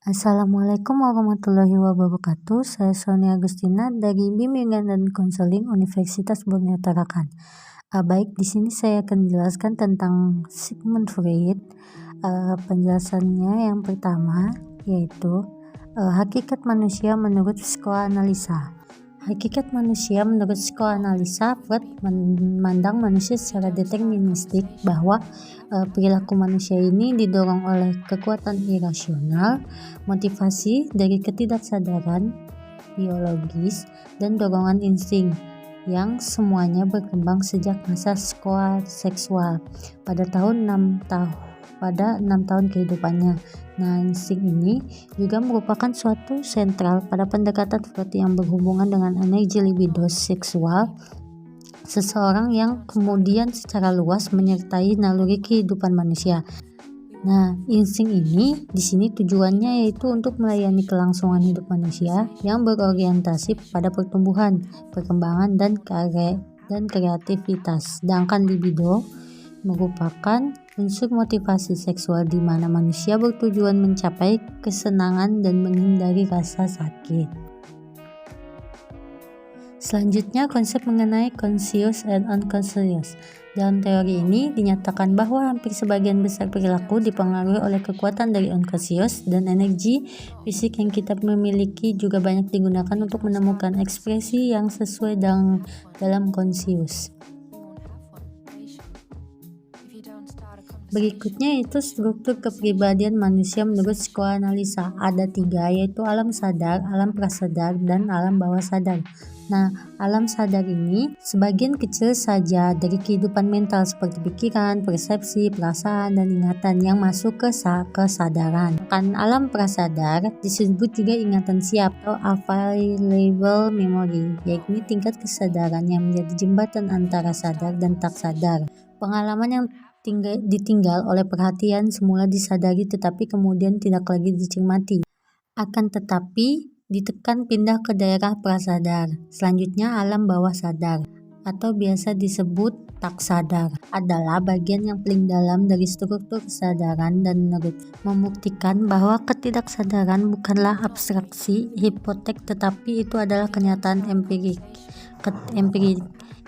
Assalamualaikum warahmatullahi wabarakatuh. Saya Sony Agustina dari Bimbingan dan Konseling Universitas Borneo Tarakan. Baik, di sini saya akan menjelaskan tentang Sigmund Freud. Penjelasannya yang pertama yaitu hakikat manusia menurut psikoanalisa. Hakikat manusia menurut psikoanalisa, Freud memandang manusia secara deterministik bahwa perilaku manusia ini didorong oleh kekuatan irasional, motivasi dari ketidaksadaran biologis, dan dorongan insting yang semuanya berkembang sejak masa seksual pada 6 tahun kehidupannya. Nah, insting ini juga merupakan suatu sentral pada pendekatan Freud yang berhubungan dengan energi libido seksual seseorang yang kemudian secara luas menyertai naluri kehidupan manusia. Nah, insting ini di sini tujuannya yaitu untuk melayani kelangsungan hidup manusia yang berorientasi pada pertumbuhan, perkembangan, dan kreativitas. Sedangkan libido merupakan unsur motivasi seksual di mana manusia bertujuan mencapai kesenangan dan menghindari rasa sakit. Selanjutnya, konsep mengenai conscious and unconscious. Dalam teori ini dinyatakan bahwa hampir sebagian besar perilaku dipengaruhi oleh kekuatan dari unconscious, dan energi fisik yang kita memiliki juga banyak digunakan untuk menemukan ekspresi yang sesuai dalam conscious. Berikutnya itu struktur kepribadian manusia menurut psikoanalisa. Ada 3, yaitu alam sadar, alam prasadar, dan alam bawah sadar. Nah, alam sadar ini sebagian kecil saja dari kehidupan mental seperti pikiran, persepsi, perasaan, dan ingatan yang masuk ke kesadaran. Kan alam prasadar disebut juga ingatan siap atau available memory, yaitu tingkat kesadaran yang menjadi jembatan antara sadar dan tak sadar. Pengalaman yang ditinggal oleh perhatian semula disadari tetapi kemudian tidak lagi dicermati, akan tetapi ditekan pindah ke daerah prasadar. Selanjutnya alam bawah sadar atau biasa disebut tak sadar adalah bagian yang paling dalam dari struktur kesadaran dan membuktikan bahwa ketidaksadaran bukanlah abstraksi hipotek tetapi itu adalah kenyataan empirik.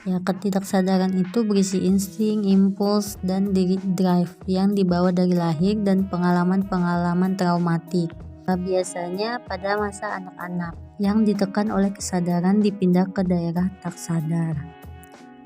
Ketidaksadaran itu berisi insting, impuls, dan drive yang dibawa dari lahir dan pengalaman-pengalaman traumatik. Biasanya pada masa anak-anak yang ditekan oleh kesadaran dipindah ke daerah tak sadar.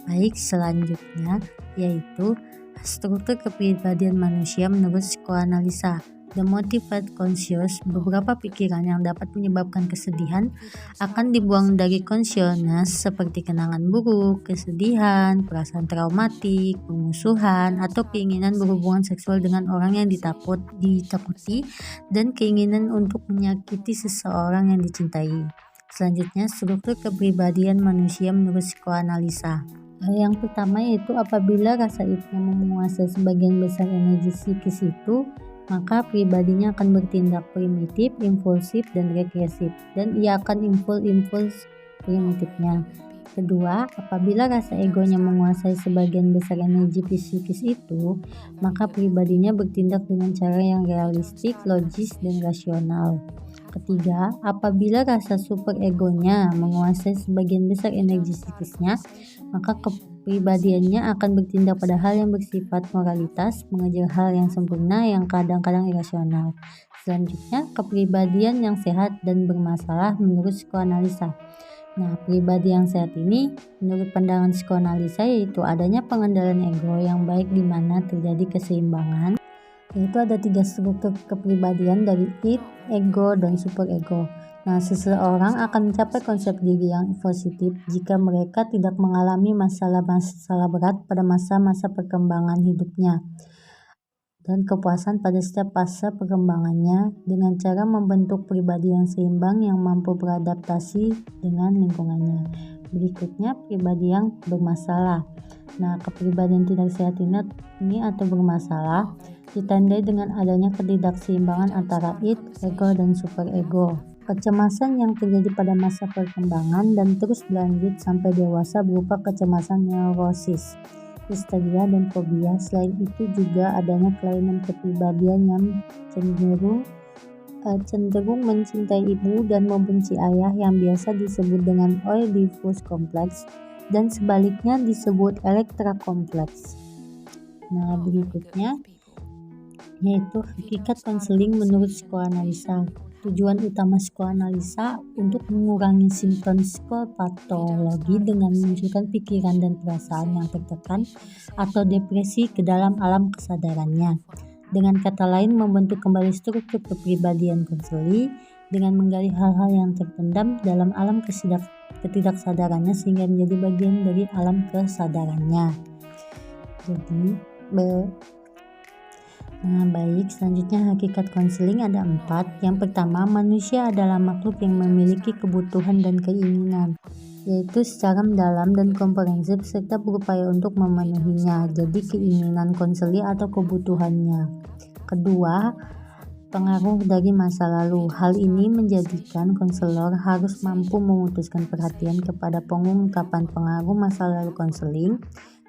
Baik, selanjutnya yaitu struktur kepribadian manusia menurut psikoanalisa. The motivated conscious, beberapa pikiran yang dapat menyebabkan kesedihan akan dibuang dari consciousness seperti kenangan buruk, kesedihan, perasaan traumatik, pemusuhan, atau keinginan berhubungan seksual dengan orang yang ditakuti, dan keinginan untuk menyakiti seseorang yang dicintai. Selanjutnya, struktur kepribadian manusia menurut psikoanalisa. Yang pertama yaitu apabila rasa itu yang menguasai sebagian besar energi psikis itu, maka pribadinya akan bertindak primitif, impulsif, dan regresif, dan ia akan impuls primitifnya. Kedua, apabila rasa egonya menguasai sebagian besar energi psikis itu, maka pribadinya bertindak dengan cara yang realistik, logis, dan rasional. Ketiga, apabila rasa superegonya menguasai sebagian besar energi psikisnya, maka kepribadiannya akan bertindak pada hal yang bersifat moralitas, mengejar hal yang sempurna yang kadang-kadang irasional. Selanjutnya, kepribadian yang sehat dan bermasalah menurut psikoanalisa. Nah, pribadi yang sehat ini menurut pandangan psikoanalisa yaitu adanya pengendalian ego yang baik di mana terjadi keseimbangan. Yaitu ada 3 struktur kepribadian dari id, ego, dan superego. Nah, seseorang akan mencapai konsep diri yang positif jika mereka tidak mengalami masalah-masalah berat pada masa-masa perkembangan hidupnya, dan kepuasan pada setiap fase perkembangannya dengan cara membentuk pribadi yang seimbang yang mampu beradaptasi dengan lingkungannya. Berikutnya, pribadi yang bermasalah. Nah, kepribadian tidak sehat ini atau bermasalah ditandai dengan adanya ketidakseimbangan antara id, ego, dan superego. Kecemasan yang terjadi pada masa perkembangan dan terus berlanjut sampai dewasa berupa kecemasan neurosis, histeria, dan fobia. Selain itu juga adanya kelainan kepribadian yang cenderung cenderung mencintai ibu dan membenci ayah yang biasa disebut dengan Oedipus complex dan sebaliknya disebut Elektra complex. Nah, berikutnya yaitu hakikat konseling menurut psikoanalisa. Tujuan utama psikoanalisa untuk mengurangi simptom psikopatologi dengan memunculkan pikiran dan perasaan yang tertekan atau depresi ke dalam alam kesadarannya. Dengan kata lain, membentuk kembali struktur kepribadian konseli dengan menggali hal-hal yang terpendam dalam alam ketidaksadarannya sehingga menjadi bagian dari alam kesadarannya. Baik, selanjutnya hakikat konseling ada 4. Yang pertama, manusia adalah makhluk yang memiliki kebutuhan dan keinginan, yaitu secara mendalam dan komprehensif serta berupaya untuk memenuhinya. Jadi keinginan konseli atau kebutuhannya. Kedua, pengaruh dari masa lalu. Hal ini menjadikan konselor harus mampu memutuskan perhatian kepada pengungkapan pengaruh masa lalu konseling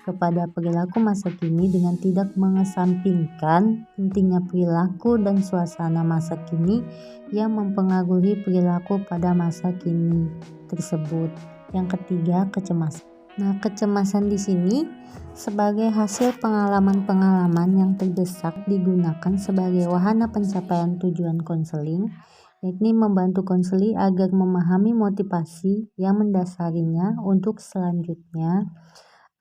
kepada perilaku masa kini dengan tidak mengesampingkan pentingnya perilaku dan suasana masa kini yang mempengaruhi perilaku pada masa kini tersebut. Yang ketiga, kecemasan. Nah, kecemasan di sini sebagai hasil pengalaman-pengalaman yang terdesak digunakan sebagai wahana pencapaian tujuan konseling, yakni membantu konseli agar memahami motivasi yang mendasarinya untuk selanjutnya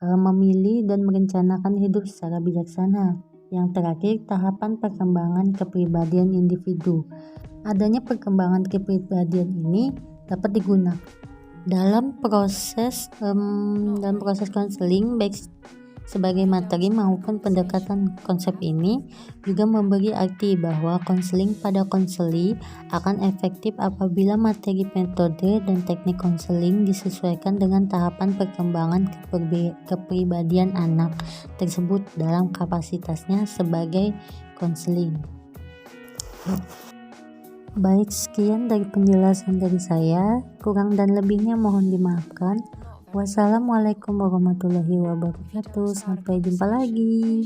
memilih dan merencanakan hidup secara bijaksana. Yang terakhir, tahapan perkembangan kepribadian individu. Adanya perkembangan kepribadian ini dapat digunakan dalam proses konseling baik sebagai materi maupun pendekatan. Konsep ini juga memberi arti bahwa konseling pada konseli akan efektif apabila materi, metode, dan teknik konseling disesuaikan dengan tahapan perkembangan kepribadian anak tersebut dalam kapasitasnya sebagai konseling. Baik, sekian dari penjelasan dari saya. Kurang dan lebihnya mohon dimaafkan. Wassalamualaikum warahmatullahi wabarakatuh. Sampai jumpa lagi.